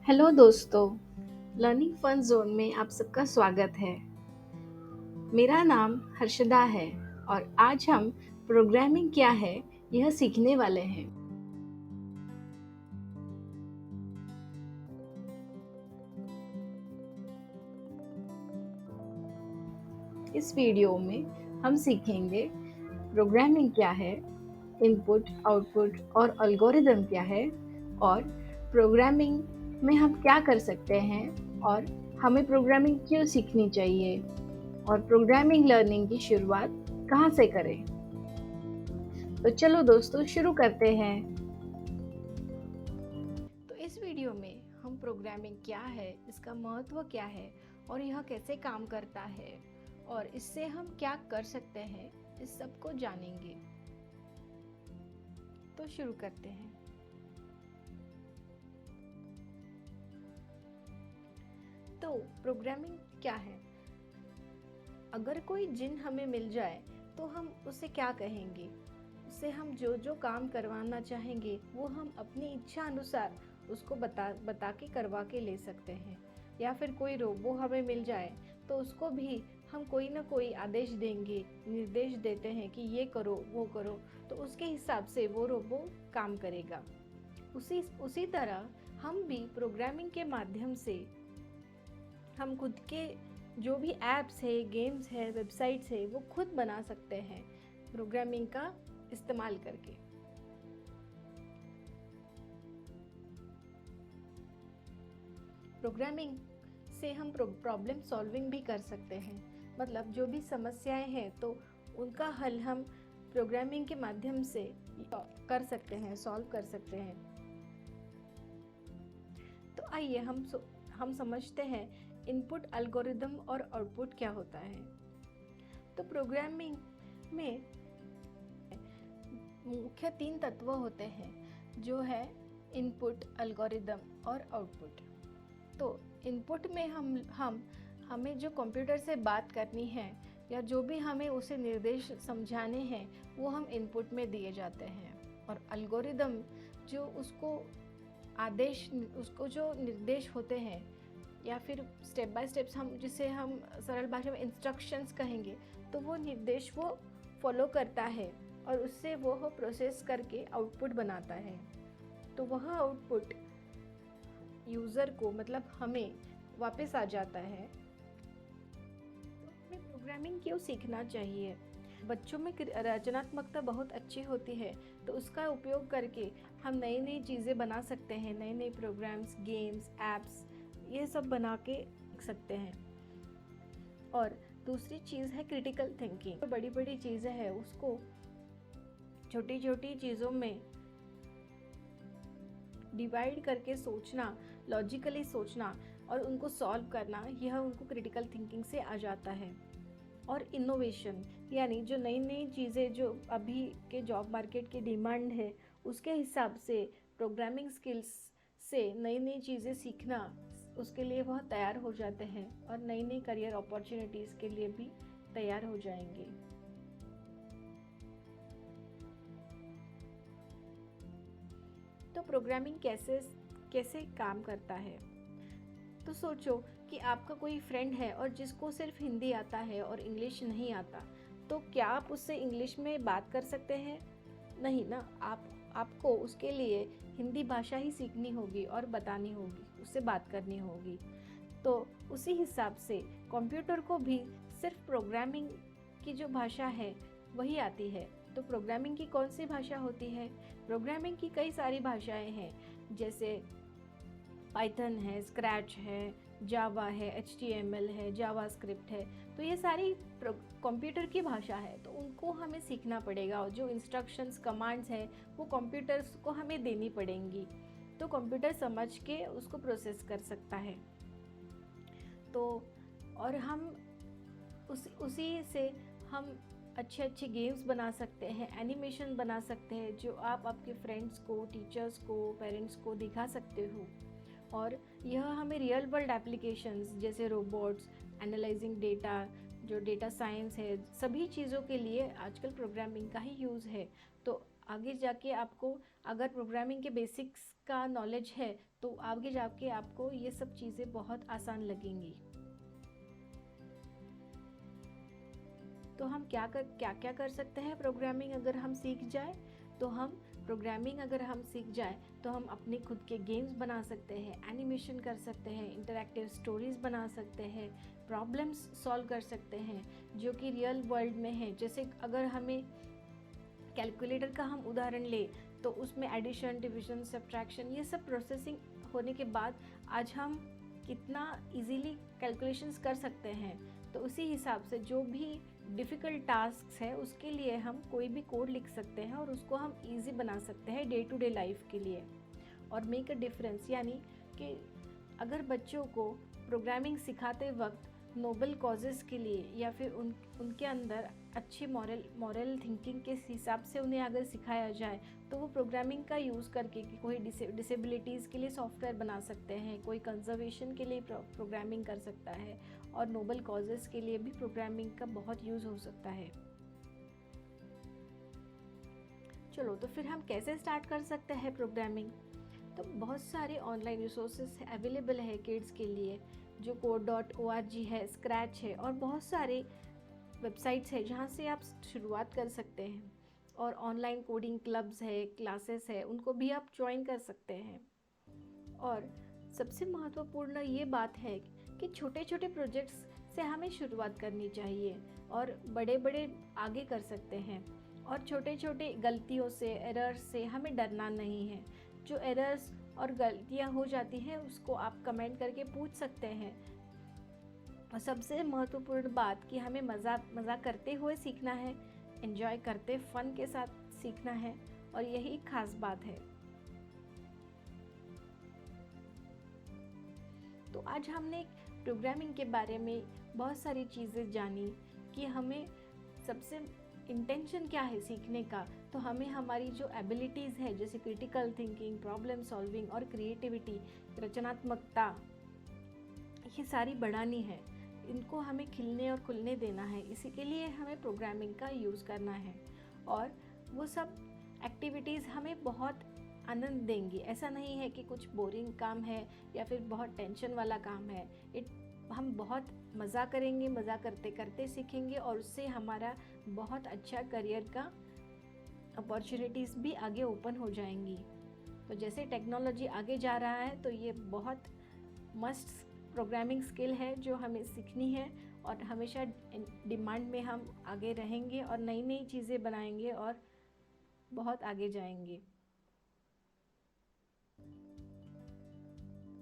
Hello दोस्तों, learning fun zone में आप सबका स्वागत है। मेरा नाम हर्षदा है और आज हम प्रोग्रामिंग क्या है यह सीखने वाले हैं। इस वीडियो में हम सीखेंगे प्रोग्रामिंग क्या है, इनपुट, आउटपुट और एल्गोरिदम क्या है और प्रोग्रामिंग में हम क्या कर सकते हैं और हमें प्रोग्रामिंग क्यों सीखनी चाहिए और प्रोग्रामिंग लर्निंग की शुरुआत कहाँ से करें। तो चलो दोस्तों शुरू करते हैं। तो इस वीडियो में हम प्रोग्रामिंग क्या है, इसका महत्व क्या है और यह कैसे काम करता है और इससे हम क्या कर सकते हैं, इस सब को जानेंगे। तो शुरू करते हैं। तो प्रोग्रामिंग क्या है? अगर कोई जिन हमें मिल जाए तो हम उसे क्या कहेंगे? उससे हम जो जो काम करवाना चाहेंगे वो हम अपनी इच्छा अनुसार उसको बता के करवा के ले सकते हैं। या फिर कोई रोबो हमें मिल जाए तो उसको भी हम कोई ना कोई आदेश देंगे, निर्देश देते हैं कि ये करो वो करो, तो उसके हिसाब से वो रोबो काम करेगा। उसी तरह हम भी प्रोग्रामिंग के माध्यम से हम खुद के जो भी ऐप्स है, गेम्स है, वेबसाइट्स है, वो खुद बना सकते हैं प्रोग्रामिंग का इस्तेमाल करके। प्रोग्रामिंग से हम प्रॉब्लम सॉल्विंग भी कर सकते हैं। मतलब जो भी समस्याएं हैं तो उनका हल हम प्रोग्रामिंग के माध्यम से कर सकते हैं, सॉल्व कर सकते हैं। तो आइए हम समझते हैं इनपुट, एल्गोरिदम और आउटपुट क्या होता है। तो प्रोग्रामिंग में मुख्य 3 तत्व होते हैं, जो है इनपुट, एल्गोरिदम और आउटपुट। तो इनपुट में हमें जो कंप्यूटर से बात करनी है या जो भी हमें उसे निर्देश समझाने हैं वो हम इनपुट में दिए जाते हैं। और एल्गोरिदम जो उसको जो निर्देश होते हैं या फिर स्टेप बाय स्टेप्स जिसे हम सरल भाषा में इंस्ट्रक्शंस कहेंगे, तो वो निर्देश वो फॉलो करता है और उससे वो प्रोसेस करके आउटपुट बनाता है। तो वह आउटपुट यूज़र को, मतलब हमें वापस आ जाता है। तो हमें प्रोग्रामिंग क्यों सीखना चाहिए? बच्चों में रचनात्मकता बहुत अच्छी होती है, तो उसका उपयोग करके हम नई नई चीज़ें बना सकते हैं, नए नए प्रोग्राम्स, गेम्स, ऐप्स, ये सब बना के सीख सकते हैं। और दूसरी चीज़ है क्रिटिकल थिंकिंग। बड़ी बड़ी चीज़ें हैं उसको छोटी छोटी चीज़ों में डिवाइड करके सोचना, लॉजिकली सोचना और उनको सॉल्व करना, यह उनको क्रिटिकल थिंकिंग से आ जाता है। और इनोवेशन, यानी जो नई नई चीज़ें जो अभी के जॉब मार्केट की डिमांड है उसके हिसाब से प्रोग्रामिंग स्किल्स से नई नई चीज़ें सीखना, उसके लिए वह तैयार हो जाते हैं और नई नई करियर अपॉर्चुनिटीज़ के लिए भी तैयार हो जाएंगे। तो प्रोग्रामिंग कैसे कैसे काम करता है? तो सोचो कि आपका कोई फ्रेंड है और जिसको सिर्फ हिंदी आता है और इंग्लिश नहीं आता, तो क्या आप उससे इंग्लिश में बात कर सकते हैं? नहीं ना। आपको उसके लिए हिंदी भाषा ही सीखनी होगी और बतानी होगी, उससे बात करनी होगी। तो उसी हिसाब से कंप्यूटर को भी सिर्फ प्रोग्रामिंग की जो भाषा है वही आती है। तो प्रोग्रामिंग की कौन सी भाषा होती है? प्रोग्रामिंग की कई सारी भाषाएं हैं, जैसे पाइथन है, स्क्रैच है, जावा है, HTML है, जावास्क्रिप्ट है। तो ये सारी कंप्यूटर की भाषा है, तो उनको हमें सीखना पड़ेगा। और जो इंस्ट्रक्शंस, कमांड्स है वो कंप्यूटर्स को हमें देनी पड़ेंगी, तो कंप्यूटर समझ के उसको प्रोसेस कर सकता है। तो और हम उसी से हम अच्छे अच्छे गेम्स बना सकते हैं, एनिमेशन बना सकते हैं, जो आप आपके फ्रेंड्स को, टीचर्स को, पेरेंट्स को दिखा सकते हो। और यह हमें रियल वर्ल्ड एप्लीकेशंस जैसे रोबोट्स, एनालाइजिंग डेटा, जो डेटा साइंस है, सभी चीज़ों के लिए आजकल प्रोग्रामिंग का ही यूज़ है। तो आगे जाके आपको अगर प्रोग्रामिंग के बेसिक्स का नॉलेज है तो आगे जाके आपको ये सब चीज़ें बहुत आसान लगेंगी। तो हम क्या कर सकते हैं प्रोग्रामिंग अगर हम सीख जाए, तो हम अपने खुद के गेम्स बना सकते हैं, एनिमेशन कर सकते हैं, इंटरैक्टिव स्टोरीज बना सकते हैं, प्रॉब्लम्स सॉल्व कर सकते हैं जो कि रियल वर्ल्ड में है। जैसे अगर हमें कैलकुलेटर का हम उदाहरण ले तो उसमें एडिशन, डिवीजन, सब्ट्रैक्शन ये सब प्रोसेसिंग होने के बाद आज हम कितना इजीली कैलकुलेशंस कर सकते हैं। तो उसी हिसाब से जो भी डिफ़िकल्ट टास्क है उसके लिए हम कोई भी कोड लिख सकते हैं और उसको हम इजी बना सकते हैं डे टू डे लाइफ के लिए और मेक अ डिफरेंस। यानी कि अगर बच्चों को प्रोग्रामिंग सिखाते वक्त नोबल कॉजेज़ के लिए या फिर उनके अंदर अच्छी मॉरल थिंकिंग के हिसाब से उन्हें अगर सिखाया जाए तो वो प्रोग्रामिंग का यूज़ करके कि कोई डिसेबिलिटीज़ के लिए सॉफ्टवेयर बना सकते हैं, कोई कंजर्वेशन के लिए प्रोग्रामिंग कर सकता है और नोबल कॉजेज़ के लिए भी प्रोग्रामिंग का बहुत यूज़ हो सकता है। चलो तो फिर हम कैसे स्टार्ट कर सकते हैं प्रोग्रामिंग। तो बहुत सारे ऑनलाइन रिसोर्सेज अवेलेबल है किड्स के लिए, जो code.org है, स्क्रैच है और बहुत सारे वेबसाइट्स है जहाँ से आप शुरुआत कर सकते हैं। और ऑनलाइन कोडिंग क्लब्स है, क्लासेस है, उनको भी आप ज्वाइन कर सकते हैं। और सबसे महत्वपूर्ण ये बात है कि छोटे छोटे प्रोजेक्ट्स से हमें शुरुआत करनी चाहिए और बड़े बड़े आगे कर सकते हैं। और छोटे छोटे गलतियों से, एरर्स से हमें डरना नहीं है। जो एरर्स और गलतियां हो जाती हैं उसको आप कमेंट करके पूछ सकते हैं। और सबसे महत्वपूर्ण बात कि हमें मज़ा करते हुए सीखना है, एंजॉय करते फन के साथ सीखना है और यही खास बात है। तो आज हमने प्रोग्रामिंग के बारे में बहुत सारी चीज़ें जानी कि हमें सबसे इंटेंशन क्या है सीखने का। तो हमें हमारी जो एबिलिटीज़ है जैसे क्रिटिकल थिंकिंग, प्रॉब्लम सॉल्विंग और क्रिएटिविटी, रचनात्मकता, ये सारी बढ़ानी है। इनको हमें खिलने और खुलने देना है। इसी के लिए हमें प्रोग्रामिंग का यूज़ करना है और वो सब एक्टिविटीज़ हमें बहुत आनंद देंगी। ऐसा नहीं है कि कुछ बोरिंग काम है या फिर बहुत टेंशन वाला काम है। हम बहुत मज़ा करेंगे, मज़ा करते करते सीखेंगे और उससे हमारा बहुत अच्छा करियर का अपॉर्चुनिटीज़ भी आगे ओपन हो जाएंगी। तो जैसे टेक्नोलॉजी आगे जा रहा है तो ये बहुत मस्ट प्रोग्रामिंग स्किल है जो हमें सीखनी है और हमेशा डिमांड में हम आगे रहेंगे और नई नई चीज़ें बनाएंगे और बहुत आगे जाएंगे।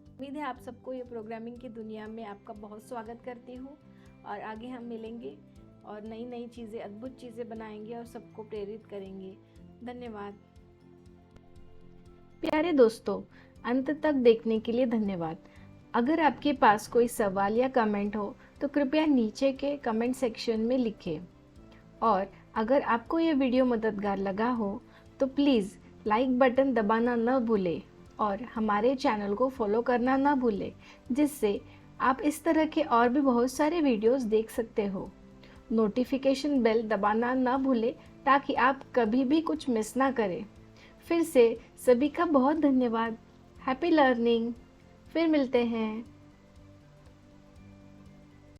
उम्मीद है आप सबको ये प्रोग्रामिंग की दुनिया में आपका बहुत स्वागत करती हूँ और आगे हम मिलेंगे और नई नई चीज़ें, अद्भुत चीज़ें बनाएंगे और सबको प्रेरित करेंगे। धन्यवाद। प्यारे दोस्तों, अंत तक देखने के लिए धन्यवाद। अगर आपके पास कोई सवाल या कमेंट हो तो कृपया नीचे के कमेंट सेक्शन में लिखें। और अगर आपको ये वीडियो मददगार लगा हो तो प्लीज़ लाइक बटन दबाना न भूलें और हमारे चैनल को फॉलो करना ना भूलें, जिससे आप इस तरह के और भी बहुत सारे वीडियोस देख सकते हो। नोटिफिकेशन बेल दबाना ना भूलें ताकि आप कभी भी कुछ मिस ना करें। फिर से सभी का बहुत धन्यवाद। Happy learning. फिर मिलते हैं।